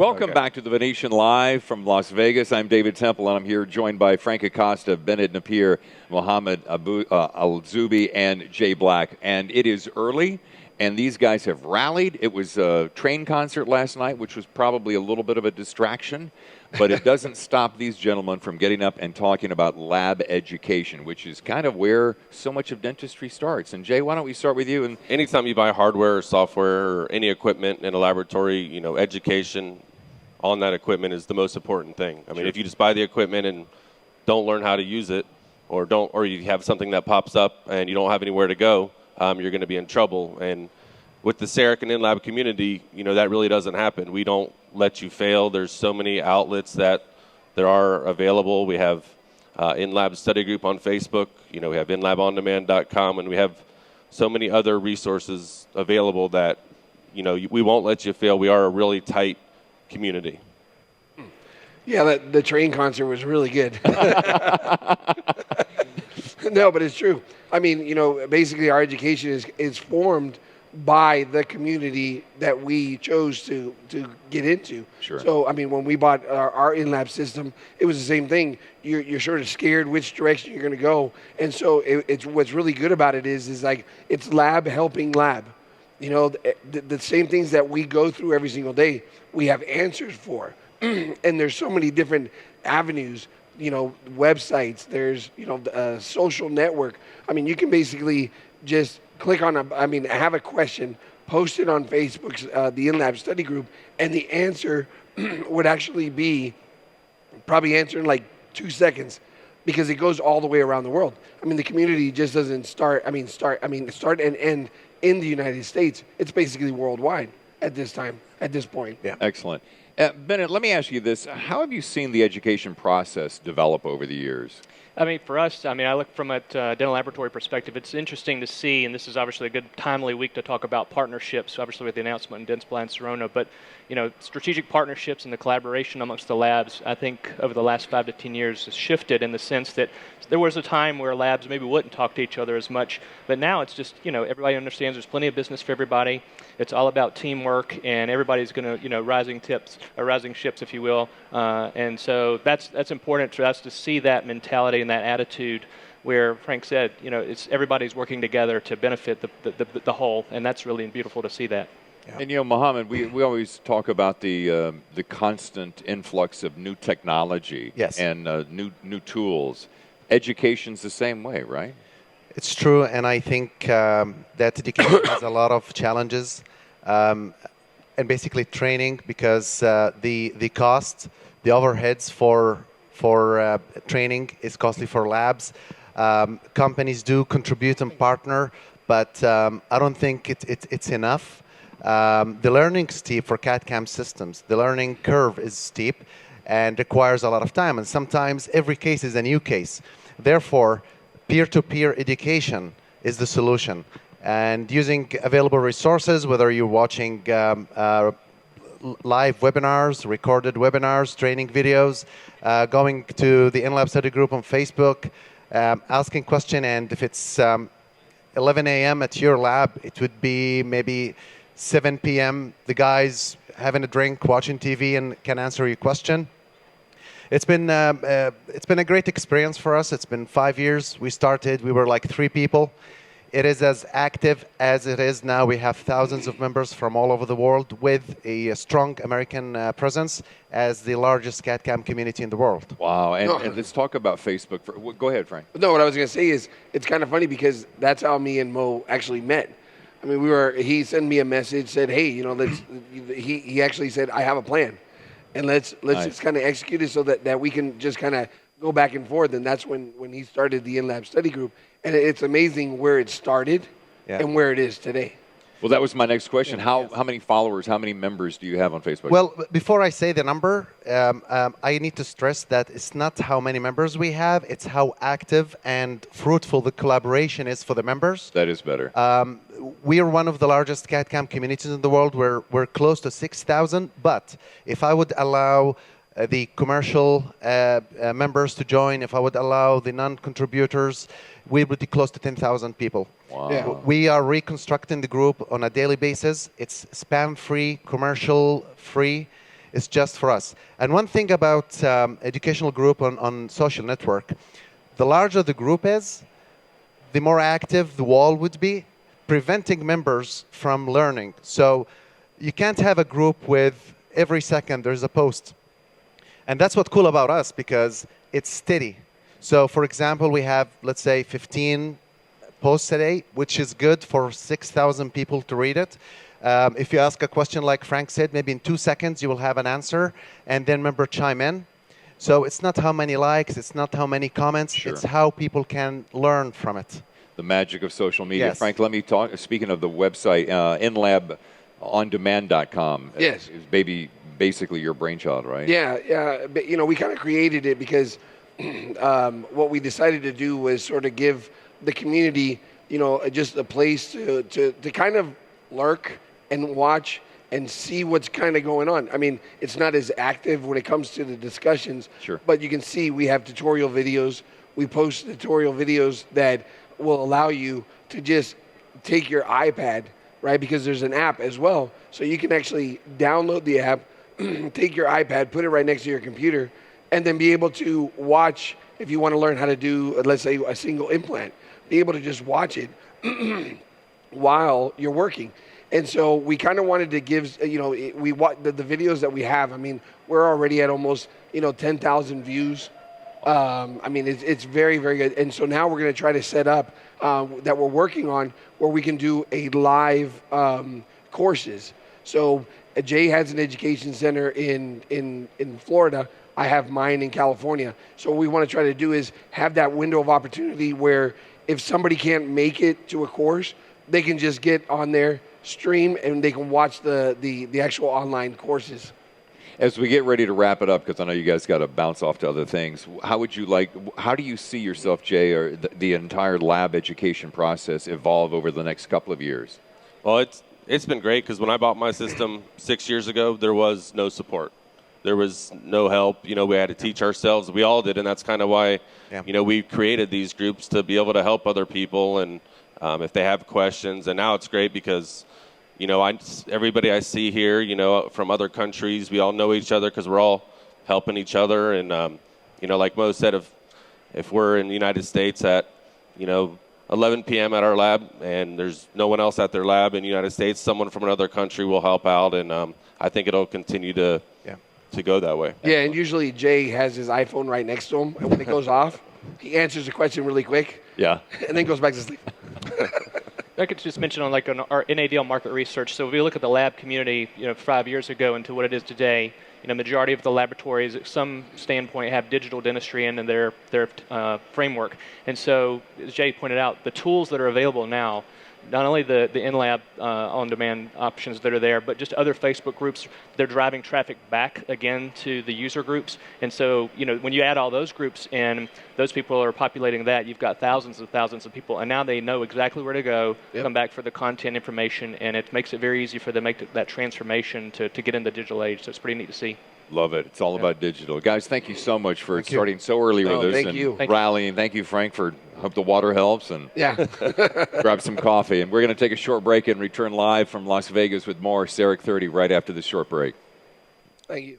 Welcome back to the Venetian Live from Las Vegas. I'm David Temple, and I'm here joined by Frank Acosta, Bennett Napier, Mohammad, Al-Zu'bi, and Jay Black. And it is early, and these guys have rallied. It was a train concert last night, which was probably a little bit of a distraction, but it doesn't stop these gentlemen from getting up and talking about lab education, which is kind of where so much of dentistry starts. And Jay, why don't we start with you? And anytime you buy hardware or software or any equipment in a laboratory, education on that equipment is the most important thing. I mean, if you just buy the equipment and don't learn how to use it, or you have something that pops up and you don't have anywhere to go, you're going to be in trouble. And with the CEREC and inLab community, that really doesn't happen. We don't let you fail. There's so many outlets that there are available. We have inLab study group on Facebook. We have inlabondemand.com, and we have so many other resources available that we won't let you fail. We are a really tight community. Yeah, the train concert was really good. No, but it's true. I mean, basically our education is formed by the community that we chose to get into. Sure. So, I mean, when we bought our inLab system, it was the same thing. You're sort of scared which direction you're going to go. And so it's what's really good about it is like it's lab helping lab. The same things that we go through every single day, we have answers for. And there's so many different avenues, websites, there's, a social network. I mean, you can basically just click on have a question, post it on Facebook's, the inLab study group, and the answer would actually be probably answered in like 2 seconds because it goes all the way around the world. I mean, the community just doesn't start and end in the United States. It's basically worldwide at this point. Yeah. Excellent. Bennett, let me ask you this. How have you seen the education process develop over the years? I mean, for us, I look from a dental laboratory perspective. It's interesting to see, and this is obviously a good, timely week to talk about partnerships, obviously with the announcement in Dentsply and Sirona, but, strategic partnerships and the collaboration amongst the labs, I think, over the last 5 to 10 years has shifted in the sense that there was a time where labs maybe wouldn't talk to each other as much, but now it's just, everybody understands there's plenty of business for everybody. It's all about teamwork, and everybody's going to, rising ships, if you will. And so that's important for us to see that mentality and that attitude where Frank said, it's everybody's working together to benefit the whole, and that's really beautiful to see that. Yeah. And Mohammad, we always talk about the constant influx of new technology and new tools. Education's the same way, right? It's true, and I think that education has a lot of challenges, and basically training because the cost, the overheads for training is costly for labs. Companies do contribute and partner, but I don't think it's enough. The learning steep for CAD/CAM systems, the learning curve is steep and requires a lot of time, and sometimes every case is a new case. Therefore, peer-to-peer education is the solution. And using available resources, whether you're watching live webinars, recorded webinars, training videos, going to the inLab study group on Facebook, asking question, and if it's 11 a.m. at your lab, it would be maybe 7 p.m. The guys having a drink, watching TV, and can answer your question. It's been a great experience for us. It's been 5 years. We were like 3 people. It is as active as it is now. We have thousands of members from all over the world with a strong American presence as the largest CAD/CAM community in the world. Wow. And let's talk about Facebook. Go ahead, Frank. No, what I was going to say is it's kind of funny because that's how me and Mo actually met. I mean, he sent me a message, said, hey, he actually said, I have a plan. And let's just kind of execute it so that we can just kind of go back and forth. And that's when he started the inLab study group. And it's amazing where it started and where it is today. Well, that was my next question. How many followers, how many members do you have on Facebook? Well, before I say the number, I need to stress that it's not how many members we have, it's how active and fruitful the collaboration is for the members. That is better. We are one of the largest CAD/CAM communities in the world. We're close to 6,000, but if I would allow the commercial members to join, if I would allow the non-contributors, we would be close to 10,000 people. Wow. Yeah. We are reconstructing the group on a daily basis. It's spam-free, commercial-free, It's just for us. And one thing about educational group on social network, the larger the group is, the more active the wall would be, preventing members from learning. So you can't have a group with every second there's a post. And that's what's cool about us, because it's steady. So for example, we have, let's say, 15 posts a day, which is good for 6,000 people to read it. If you ask a question like Frank said, maybe in 2 seconds you will have an answer, and then member chime in. So it's not how many likes, it's not how many comments, Sure. It's how people can learn from it. The magic of social media. Yes. Frank, let me talk. Speaking of the website, inLabondemand.com. Yes. Is basically your brainchild, right? Yeah. But, we kind of created it because what we decided to do was sort of give the community, just a place to kind of lurk and watch and see what's kind of going on. I mean, it's not as active when it comes to the discussions, Sure. but you can see we have tutorial videos. We post tutorial videos that will allow you to just take your iPad, right? Because there's an app as well. So you can actually download the app, take your iPad, put it right next to your computer, and then be able to watch, if you want to learn how to do, let's say, a single implant, be able to just watch it while you're working. And so we kind of wanted to give, the videos that we have, I mean, we're already at almost, 10,000 views. It's very, very good. And so now we're going to try to set up that we're working on where we can do a live courses. So Jay has an education center in Florida. I have mine in California. So what we want to try to do is have that window of opportunity where if somebody can't make it to a course, they can just get on there, stream, and they can watch the actual online courses. As we get ready to wrap it up, because I know you guys got to bounce off to other things, how do you see yourself, Jay, or the entire lab education process evolve over the next couple of years? Well, it's been great because when I bought my system 6 years ago, there was no support. There was no help. We had to teach ourselves. We all did, and that's kind of why, we created these groups to be able to help other people and if they have questions. And now it's great because, everybody I see here, from other countries, we all know each other because we're all helping each other. And, like Mo said, if we're in the United States at, 11 p.m. at our lab and there's no one else at their lab in the United States, someone from another country will help out. And I think it'll continue to go that way. Yeah, and usually Jay has his iPhone right next to him, and when it goes off, he answers the question really quick. Yeah. And then goes back to sleep. I could just mention on our NADL market research. So if we look at the lab community, 5 years ago into what it is today, majority of the laboratories at some standpoint have digital dentistry in their framework. And so, as Jay pointed out, the tools that are available now, not only the inLab on-demand options that are there, but just other Facebook groups, they're driving traffic back again to the user groups. And so, when you add all those groups in, those people are populating that. You've got thousands of people, and now they know exactly where to go, come back for the content information, and it makes it very easy for them to make that transformation to get in the digital age. So it's pretty neat to see. Love it. It's all about digital. Guys, thank you so much for starting so early with us and rallying. Thank you, Frank, for hope the water helps and grab some coffee. And we're going to take a short break and return live from Las Vegas with more CEREC 30 right after this short break. Thank you.